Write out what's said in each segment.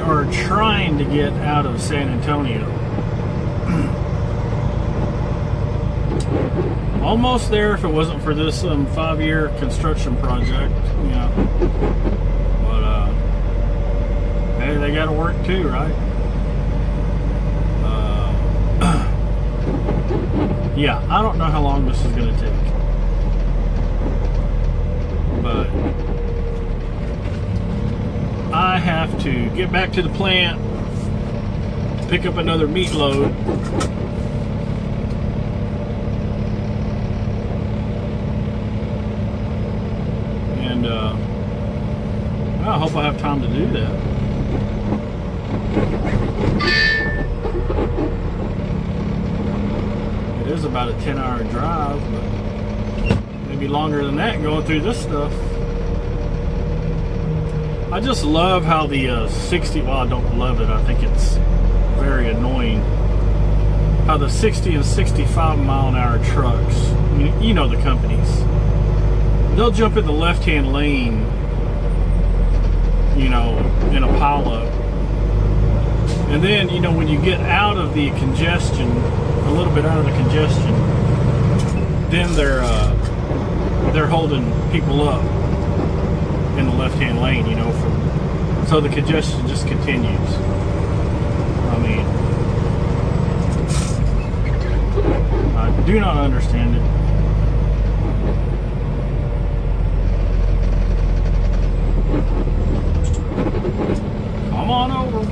are trying to get out of San Antonio. Almost there if it wasn't for this 5-year construction project, you know. But hey, they got to work too, right? Yeah, I don't know how long this is going to take, but I have to get back to the plant, pick up another meat load. And I hope I have time to do that. It is about a 10-hour drive, but maybe longer than that going through this stuff. I just love how the 60, well, I don't love it, I think it's very annoying, how the 60 and 65 mile an hour trucks, you know the companies, they'll jump in the left-hand lane, you know, in a pileup. And then, you know, when you get out of the congestion, a little bit out of the congestion, then they're holding people up in the left-hand lane, you know, so the congestion just continues. I mean, I do not understand it. Come on over.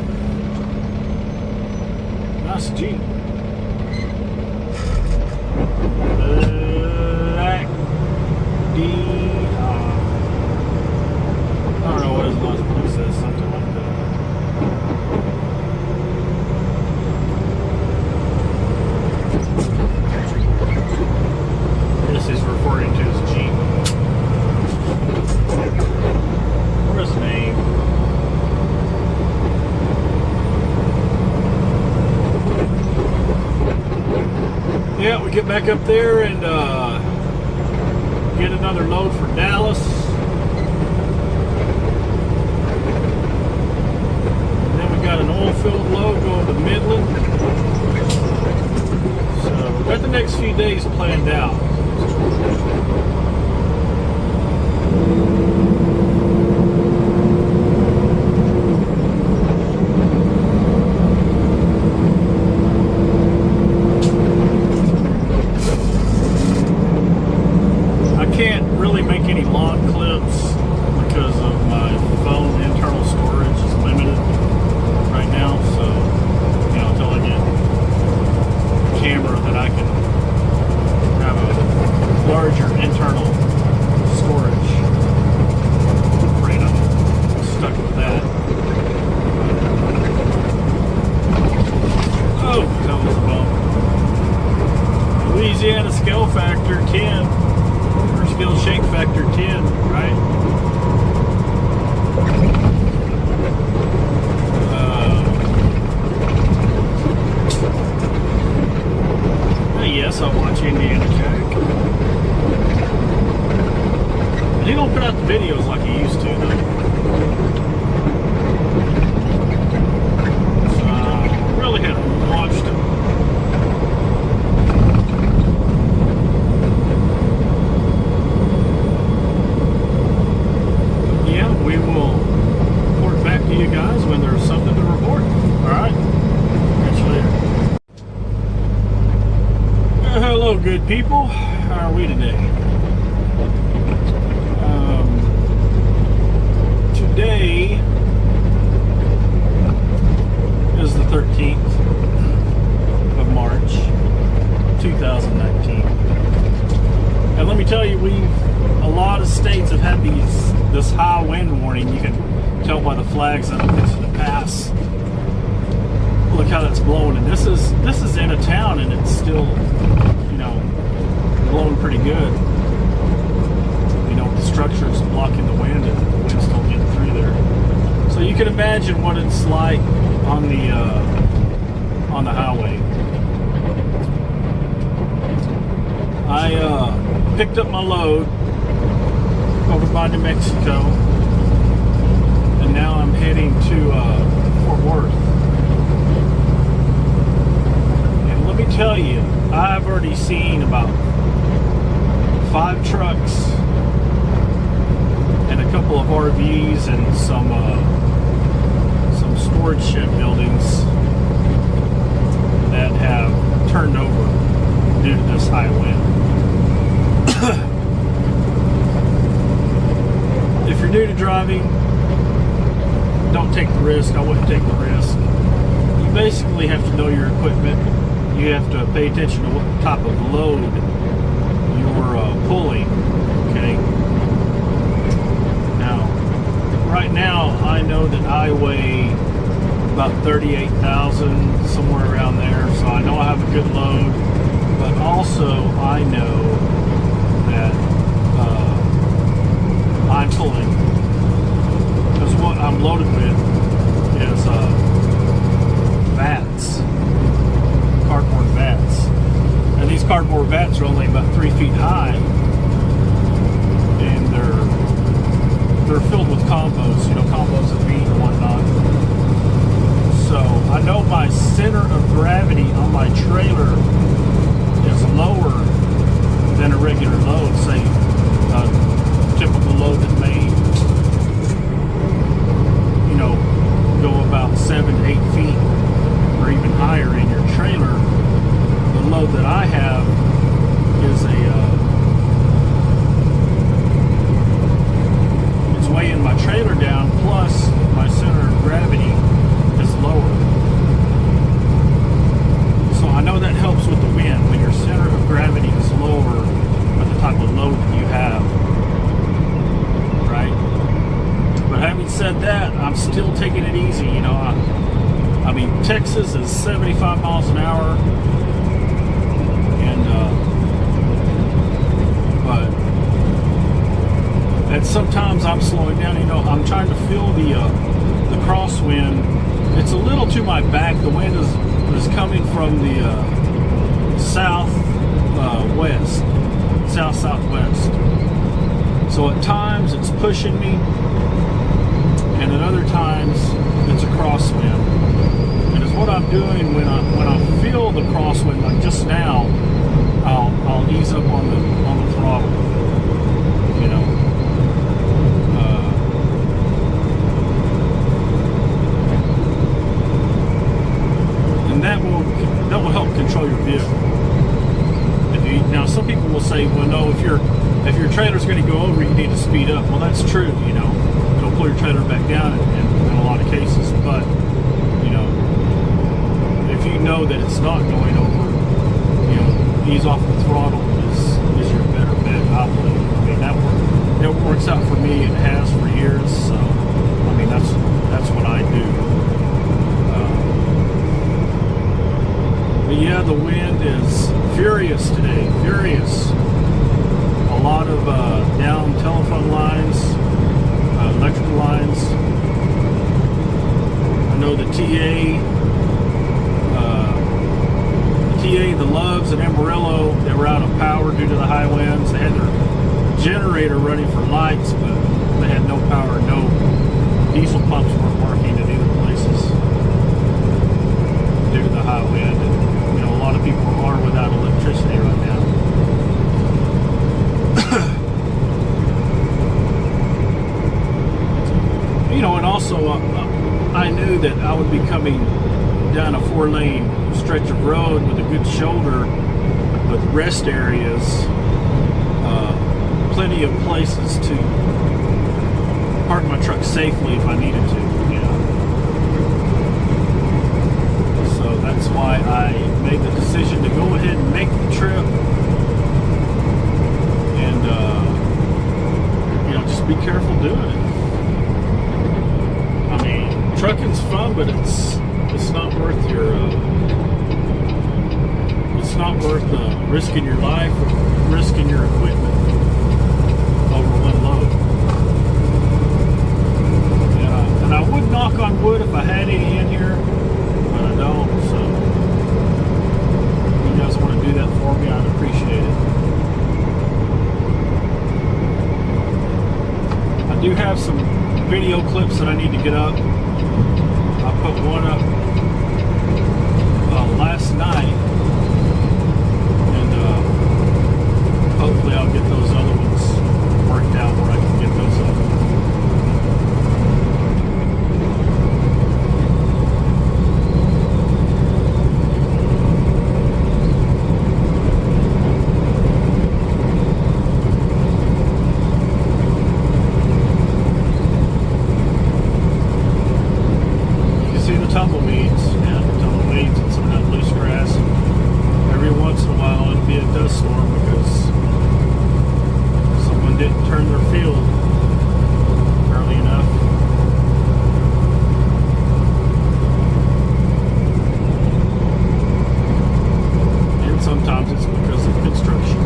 Nice Jeep. Black D. I don't know what his license plate says, something like that. This is referring to his Jeep. Where's his name? Yeah, we get back up there and get another load for Dallas. And then we got an oil-filled load going to Midland. So we've got the next few days planned out. Louisiana skill factor 10, or skill shake factor 10, right? Yes, I watch Indiana Jack. And he don't put out the videos like he used to, though. Really haven't watched him. We will report back to you guys when there's something to report. Alright? Catch you later. Hello, good people. How are we today? Today is the 13th of March, 2019. And let me tell you, a lot of states have had this high wind warning. You can tell by the flags that I'm fixing to pass. Look how that's blowing, and this is in a town, and it's still, you know, blowing pretty good. You know, the structure's blocking the wind, and the wind's still getting through there. So you can imagine what it's like on the highway. I picked up my load over by New Mexico, and now I'm heading to Worth. And let me tell you, I've already seen about 5 trucks and a couple of RVs and some storage shed buildings that have turned over due to this high wind. If you're new to driving, don't take the risk. I wouldn't take the risk. You basically have to know your equipment. You have to pay attention to what type of load you're pulling. Okay. Now, right now, I know that I weigh about 38,000, somewhere around there. So I know I have a good load, but also I know that I'm pulling, because what I'm loaded with is vats, cardboard vats, and these cardboard vats are only about 3 feet high, and they're filled with combos, combos of meat and whatnot. So I know my center of gravity on my trailer is lower than a regular load, say typical load that may, go about 7 to 8 feet or even higher in your trailer. The load that I have is it's weighing my trailer down, plus my center of gravity is lower. So I know that helps with the wind when your center of gravity is lower for the type of load that you have. But having said that, I'm still taking it easy. I mean, Texas is 75 miles an hour, and sometimes I'm slowing down. I'm trying to feel the crosswind. It's a little to my back. The wind is coming from the southwest. So at times it's pushing me, and at other times it's a crosswind. And it's what I'm doing when I feel the crosswind, like just now, I'll ease up on the throttle. And that will help control your vehicle. Now some people will say, well, no, if your trailer's going to go over, you need to speed up. Well, that's true. It'll pull your trailer back down in a lot of cases. But if you know that it's not going over, ease off the throttle is your better bet. I believe. I mean, that works out for me. It has for years. So I mean, that's what I do. But yeah, the wind is furious today. Furious. A lot of down telephone lines, electrical lines. I know the the Loves and Amarillo, they were out of power due to the high winds. They had their generator running for lights, but they had no power. No diesel pumps weren't working at either places due to the high wind. And, a lot of people are without electricity right now. And also I knew that I would be coming down a 4-lane stretch of road with a good shoulder with rest areas, plenty of places to park my truck safely if I needed to, So that's why I made the decision to go ahead and make the trip, and just be careful doing it. I mean, trucking's fun, but it's not worth risking your life or risking your equipment over one load. And I would knock on wood if I had any in here, but I don't. So if you guys want to do that for me, I'd appreciate it. I do have some video clips that I need to get up. put one up last night, and hopefully I'll get those other ones worked out where I can get those up. Tumbleweeds, tumbleweeds and some of that loose grass. Every once in a while it'll be a dust storm because someone didn't turn their field early enough. And sometimes it's because of construction.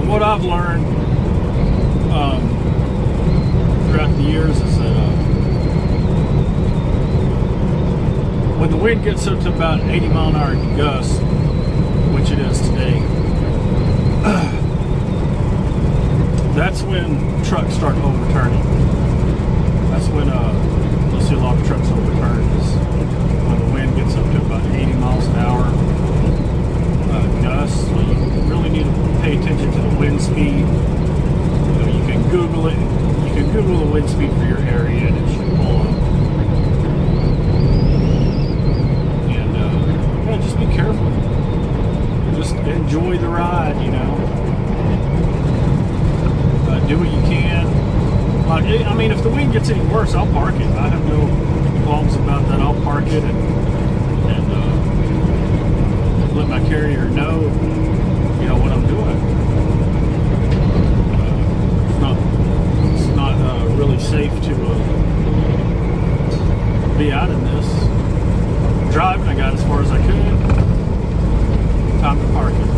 What I've learned throughout the years is that when the wind gets up to about 80 mile an hour gusts, which it is today, that's when trucks start overturning. That's when you'll see a lot of trucks overturn, is when the wind gets up to about 80 miles an hour gusts. So you really need to pay attention to the wind speed. You know, you can Google it. You can Google the wind speed for your area, and it should pull up. And yeah, just be careful. Just enjoy the ride. You know, do what you can. Like, I mean, if the wind gets any worse, I'll park it. I have no qualms about that. I'll park it and let my carrier know, you know, what I'm doing. It's not really safe to be out in this. Driving, I got as far as I could. Time to park it.